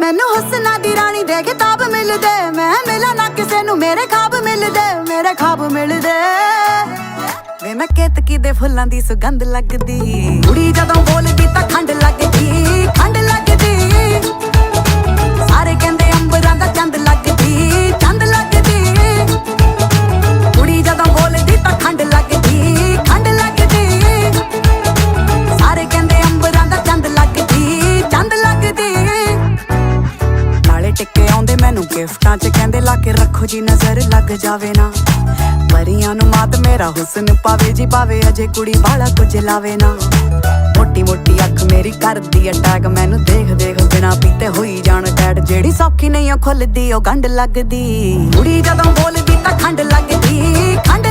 ਮੈਨੂੰ ਹੁਸਨਾ ਦੀ ਰਾਣੀ ਦੇ ਖਿਤਾਬ ਮਿਲਦੇ, ਮੈਂ ਮਿਲਾਂ ਨਾ ਕਿਸੇ ਨੂੰ ਮੇਰੇ ਖਾਬ ਮਿਲਦੇ, ਮੇਰੇ ਖਾਬ ਮਿਲਦੇ। ਵੇ ਮੈਂ ਕੇਤਕੀ ਦੇ ਫੁੱਲਾਂ ਦੀ ਸੁਗੰਧ ਲੱਗਦੀ, ਕੁੜੀ ਜਦੋਂ ਬੋਲਦੀ ਤਾਂ ਖੰਡ ਲੱਗਦੀ, ਖੰਡ ਲੱਗਦੀ। ਸਾਰੇ ਕਹਿੰਦੇ ਅੰਬਰਾਂ ਦਾ ਚੰਦ ਲੱਗਦੀ, ਚੰਦ ਲੱਗਦੀ। ਕੁੜੀ ਜਦੋਂ ਬੋਲਦੀ ਤਾਂ ਖੰਡ ਲੱਗਦੀ, ਖੰਡ ਲੱਗਦੀ। ਸਾਰੇ ਕਹਿੰਦੇ ਅੰਬਰਾਂ ਦਾ ਚੰਦ ਲੱਗਦੀ, ਚੰਦ ਲੱਗਦੀ। ਨਾਲੇ ਟਿੱਕੇ ਆਉਂਦੇ ਮੈਨੂੰ ਗਿਫਟਾਂ 'ਚ, ਕਹਿੰਦੇ ਲਾ ਕੇ ਰੱਖੋ ਜੀ ਨਜ਼ਰ ਲੱਗ ਜਾਵੇ ਨਾ। ਪਰੀਆਂ ਨੂੰ ਮਾਤ ਮੇਰਾ ਹੁਸਨ ਪਾਵੇ ਜੀ ਪਾਵੇ, ਅਜੇ ਕੁੜੀ ਵਾਲਾ ਕੁਝ ਲਾਵੇ ਨਾ। ਮੋਟੀ ਮੋਟੀ ਅੱਖ ਮੇਰੀ ਕਰਦੀ ਅਟੈਕ, ਮੈਨੂੰ ਦੇਖ ਦੇਖ ਬਿਨਾ ਪੀਤੇ ਹੋਈ ਜਾਣ ਟੈਟ। ਜਿਹੜੀ ਸੌਖੀ ਨਹੀਂ ਉਹ ਖੁੱਲਦੀ ਉਹ ਗੰਢ ਲੱਗਦੀ, ਕੁੜੀ ਜਦੋਂ ਬੋਲਦੀ ਤਾਂ ਖੰਡ ਲੱਗਦੀ, ਖੰਡ